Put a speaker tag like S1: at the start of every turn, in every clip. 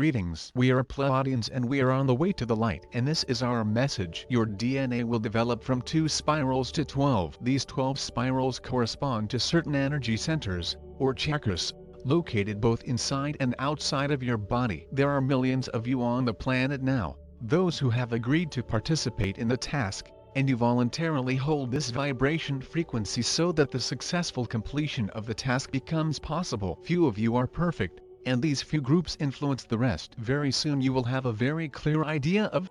S1: Greetings. We are Pleiadians and we are on the way to the light. And this is our message. Your DNA will develop from 2 spirals to 12. These 12 spirals correspond to certain energy centers, or chakras, located both inside and outside of your body. There are millions of you on the planet now, those who have agreed to participate in the task, and you voluntarily hold this vibration frequency so that the successful completion of the task becomes possible. Few of you are perfect, and these few groups influence the rest. Very soon you will have a very clear idea of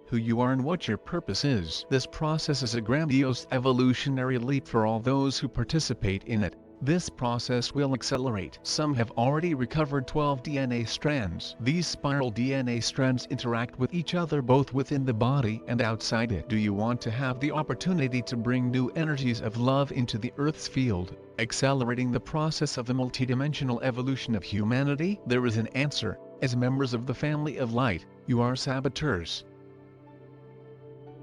S1: who you are and what your purpose is. This process is a grandiose evolutionary leap for all those who participate in it. This process will accelerate. Some have already recovered 12 DNA strands. These spiral DNA strands interact with each other both within the body and outside it. Do you want to have the opportunity to bring new energies of love into the Earth's field, accelerating the process of the multidimensional evolution of humanity? There is an answer. As members of the family of light, you are saboteurs.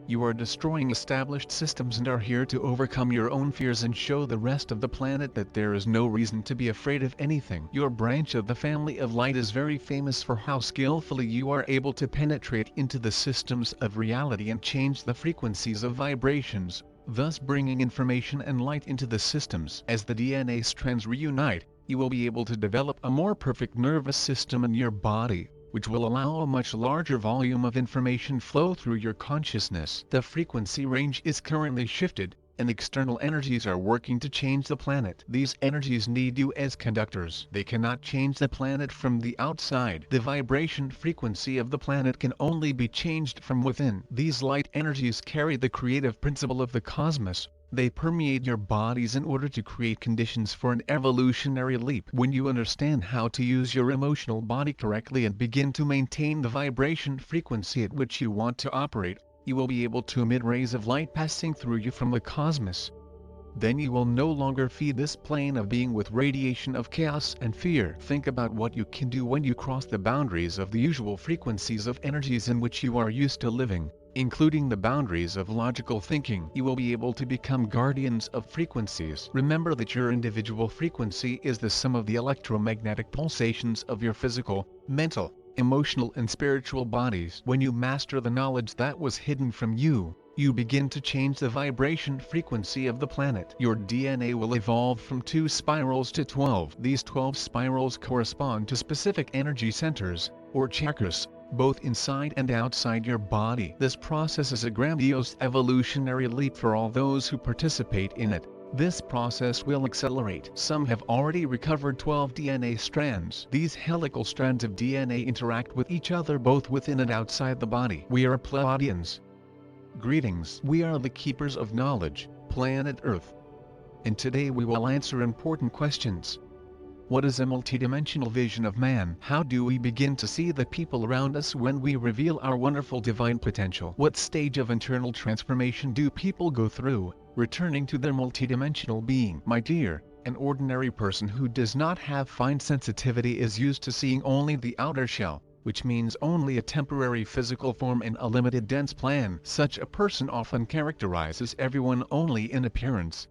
S1: You are destroying established systems and are here to overcome your own fears and show the rest of the planet that there is no reason to be afraid of anything. Your branch of the family of light is very famous for how skillfully you are able to penetrate into the systems of reality and change the frequencies of vibrations, thus bringing information and light into the systems. As the DNA strands reunite, you will be able to develop a more perfect nervous system in your body, which will allow a much larger volume of information flow through your consciousness. The frequency range is currently shifted, and external energies are working to change the planet. These energies need you as conductors. They cannot change the planet from the outside. The vibration frequency of the planet can only be changed from within. These light energies carry the creative principle of the cosmos. They permeate your bodies in order to create conditions for an evolutionary leap. When you understand how to use your emotional body correctly and begin to maintain the vibration frequency at which you want to operate, you will be able to emit rays of light passing through you from the cosmos. Then you will no longer feed this plane of being with radiation of chaos and fear. Think about what you can do when you cross the boundaries of the usual frequencies of energies in which you are used to living, including the boundaries of logical thinking. You will be able to become guardians of frequencies. Remember that your individual frequency is the sum of the electromagnetic pulsations of your physical, mental, emotional and spiritual bodies. When you master the knowledge that was hidden from you, you begin to change the vibration frequency of the planet. Your DNA will evolve from 2 spirals to 12. These 12 spirals correspond to specific energy centers, or chakras, both inside and outside your body. This process is a grandiose evolutionary leap for all those who participate in it. This process will accelerate. Some have already recovered 12 DNA strands. These helical strands of DNA interact with each other both within and outside the body. We are Pleiadians. Greetings. We are the keepers of knowledge, planet Earth. And today we will answer important questions. What is a multidimensional vision of man? How do we begin to see the people around us when we reveal our wonderful divine potential? What stage of internal transformation do people go through, returning to their multidimensional being? My dear, an ordinary person who does not have fine sensitivity is used to seeing only the outer shell, which means only a temporary physical form and a limited dense plan. Such a person often characterizes everyone only in appearance,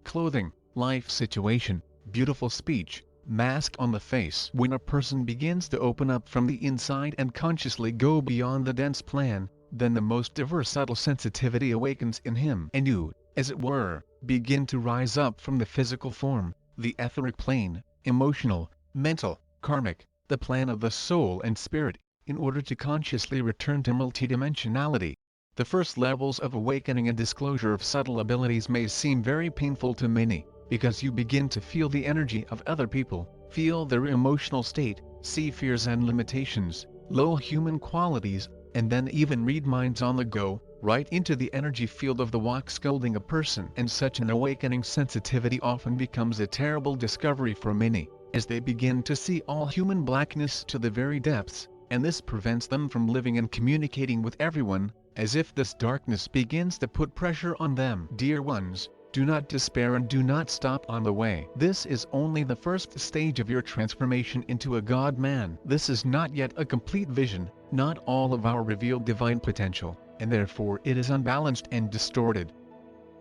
S1: clothing, life situation, beautiful speech, mask on the face. When a person begins to open up from the inside and consciously go beyond the dense plan, then the most diverse subtle sensitivity awakens in him, and you, as it were, begin to rise up from the physical form, the etheric plane, emotional, mental, karmic, the plan of the soul and spirit, in order to consciously return to multidimensionality. The first levels of awakening and disclosure of subtle abilities may seem very painful to many, because you begin to feel the energy of other people, feel their emotional state, see fears and limitations, low human qualities, and then even read minds on the go, right into the energy field of the walk scolding a person. And such an awakening sensitivity often becomes a terrible discovery for many, as they begin to see all human blackness to the very depths, and this prevents them from living and communicating with everyone, as if this darkness begins to put pressure on them. Dear ones, do not despair and do not stop on the way. This is only the first stage of your transformation into a God-man. This is not yet a complete vision, not all of our revealed divine potential, and therefore it is unbalanced and distorted.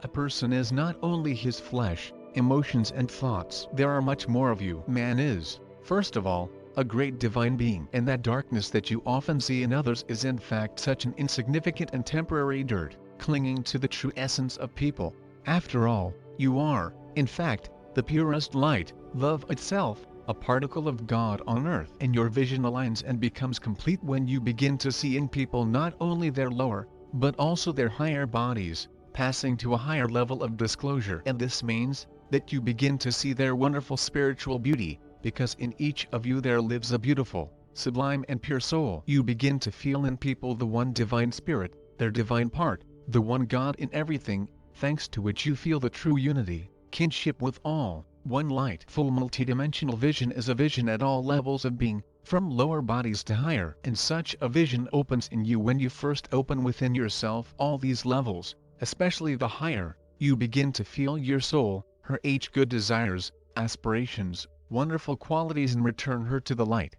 S1: A person is not only his flesh, emotions and thoughts. There are much more of you. Man is, first of all, a great divine being. And that darkness that you often see in others is in fact such an insignificant and temporary dirt, clinging to the true essence of people. After all, you are, in fact, the purest light, love itself, a particle of God on earth. And your vision aligns and becomes complete when you begin to see in people not only their lower, but also their higher bodies, passing to a higher level of disclosure. And this means that you begin to see their wonderful spiritual beauty, because in each of you there lives a beautiful, sublime and pure soul. You begin to feel in people the one divine spirit, their divine part, the one God in everything, thanks to which you feel the true unity, kinship with all, one light. Full multidimensional vision is a vision at all levels of being, from lower bodies to higher. And such a vision opens in you when you first open within yourself all these levels, especially the higher. You begin to feel your soul, her good desires, aspirations, wonderful qualities, and return her to the light.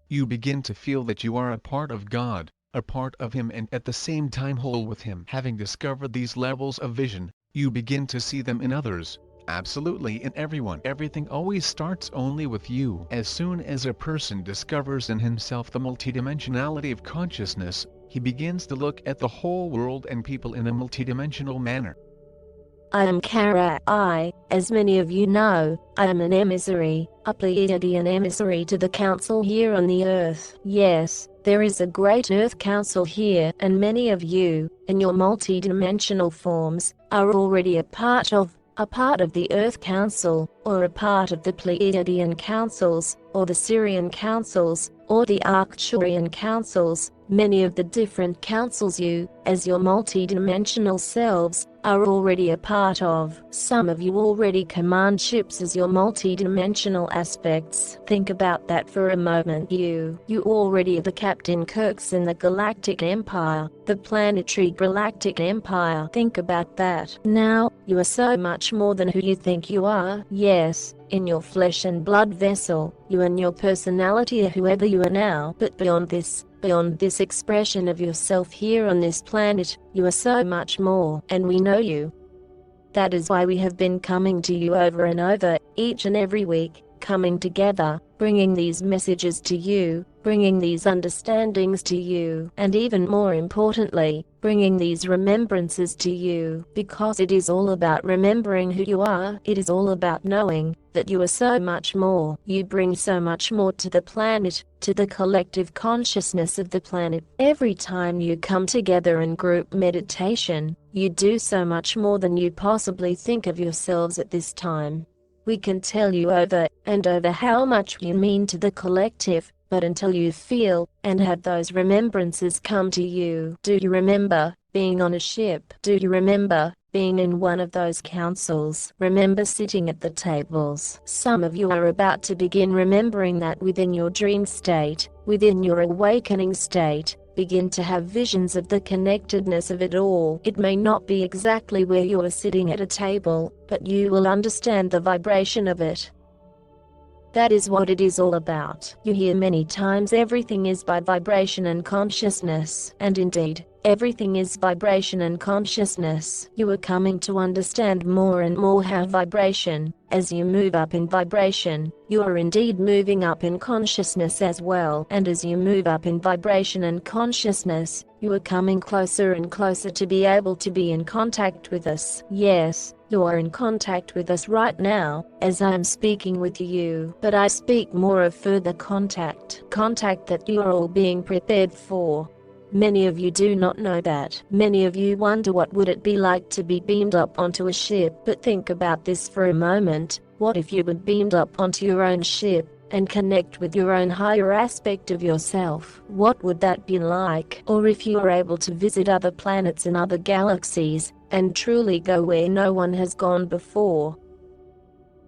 S1: You begin to feel that you are a part of God, a part of Him, and at the same time whole with Him. Having discovered these levels of vision, you begin to see them in others, absolutely in everyone. Everything always starts only with you. As soon as a person discovers in himself the multidimensionality of consciousness, he begins to look at the whole world and people in a multidimensional manner.
S2: I am Kara. As many of you know, I am an emissary, a Pleiadian emissary to the council here on the earth. Yes, there is a great earth council here, and many of you, in your multidimensional forms, are already a part of the Earth Council, or a part of the Pleiadian councils, or the Syrian councils, or the Arcturian councils. Many of the different councils you, as your multidimensional selves, are already a part of. Some of you already command ships as your multidimensional aspects. Think about that for a moment. You already are the Captain Kirks in the Galactic Empire, the Planetary Galactic Empire. Think about that. Now, you are so much more than who you think you are. Yes, in your flesh and blood vessel, you and your personality are whoever you are now. But beyond this expression of yourself here on this planet, you are so much more, and we know you. That is why we have been coming to you over and over, each and every week, coming together, bringing these messages to you, bringing these understandings to you, and even more importantly, bringing these remembrances to you, because it is all about remembering who you are. It is all about knowing that you are so much more. You bring so much more to the planet, to the collective consciousness of the planet. Every time you come together in group meditation, you do so much more than you possibly think of yourselves at this time. We can tell you over and over how much you mean to the collective, but until you feel and have those remembrances come to you. Do you remember being on a ship? Do you remember being in one of those councils? Remember sitting at the tables? Some of you are about to begin remembering that within your dream state, within your awakening state. Begin to have visions of the connectedness of it all. It may not be exactly where you are sitting at a table, but you will understand the vibration of it. That is what it is all about. You hear many times everything is by vibration and consciousness, and indeed, everything is vibration and consciousness. You are coming to understand more and more how vibration, as you move up in vibration, you are indeed moving up in consciousness as well. And as you move up in vibration and consciousness, you are coming closer and closer to be able to be in contact with us. Yes, you are in contact with us right now, as I am speaking with you. But I speak more of further contact that you are all being prepared for. Many of you do not know that. Many of you wonder what would it be like to be beamed up onto a ship. But think about this for a moment. What if you were beamed up onto your own ship and connect with your own higher aspect of yourself? What would that be like? Or if you were able to visit other planets and other galaxies and truly go where no one has gone before?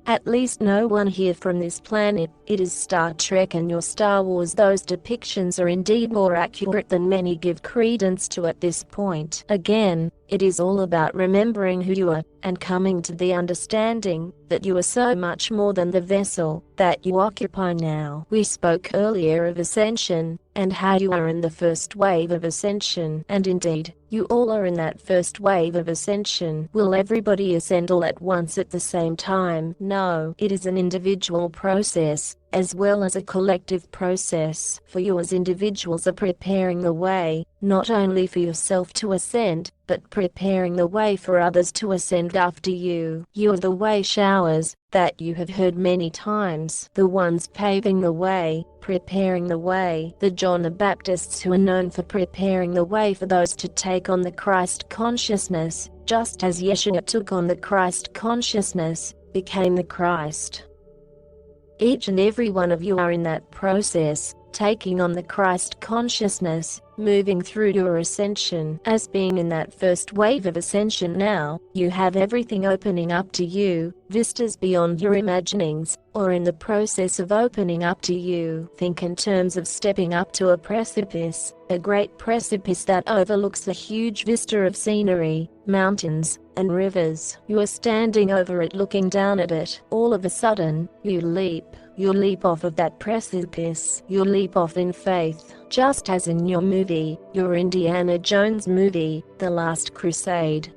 S2: At least no one here from this planet. It is Star Trek and your Star Wars. Those depictions are indeed more accurate than many give credence to at this point. Again, it is all about remembering who you are, and coming to the understanding that you are so much more than the vessel that you occupy now. We spoke earlier of ascension, and how you are in the first wave of ascension. And indeed, you all are in that first wave of ascension. Will everybody ascend all at once at the same time? No, it is an individual process. as well as a collective process. For you as individuals are preparing the way, not only for yourself to ascend, but preparing the way for others to ascend after you. You are the way showers, that you have heard many times. The ones paving the way, preparing the way. The John the Baptists who are known for preparing the way for those to take on the Christ consciousness, just as Yeshua took on the Christ consciousness, became the Christ. Each and every one of you are in that process, taking on the Christ consciousness, moving through your ascension. As being in that first wave of ascension now, you have everything opening up to you, vistas beyond your imaginings, or in the process of opening up to you. Think in terms of stepping up to a precipice, a great precipice that overlooks a huge vista of scenery, mountains, and rivers. You are standing over it, looking down at it. All of a sudden, you leap. You leap off of that precipice. You leap off in faith, just as in your movie, your Indiana Jones movie, The Last Crusade.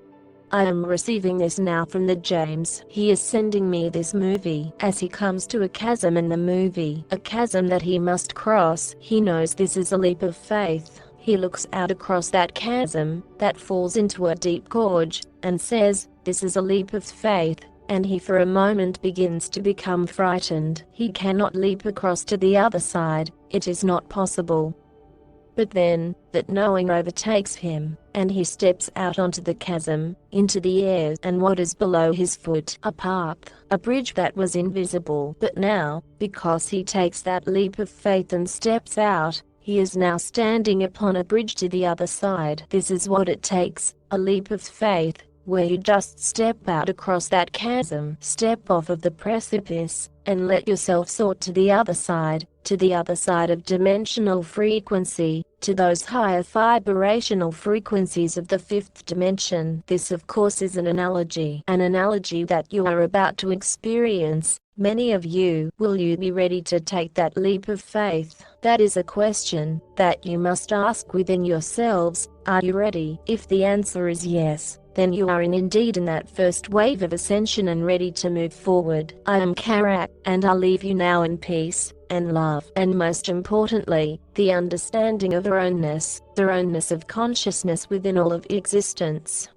S2: I am receiving this now from the James. He is sending me this movie. As he comes to a chasm in the movie, a chasm that he must cross, he knows this is a leap of faith. He looks out across that chasm, that falls into a deep gorge, and says, "This is a leap of faith." And he for a moment begins to become frightened. He cannot leap across to the other side, it is not possible. But then, that knowing overtakes him, and he steps out onto the chasm, into the air, and what is below his foot? A path, a bridge that was invisible. But now, because he takes that leap of faith and steps out, he is now standing upon a bridge to the other side. This is what it takes, a leap of faith, where you just step out across that chasm, step off of the precipice, and let yourself soar to the other side of dimensional frequency, to those higher vibrational frequencies of the fifth dimension. This of course is an analogy that you are about to experience. Many of you, will you be ready to take that leap of faith? That is a question that you must ask within yourselves. Are you ready? If the answer is yes, then you are indeed in that first wave of ascension and ready to move forward. I am Karak, and I'll leave you now in peace, and love, and most importantly, the understanding of the oneness of consciousness within all of existence.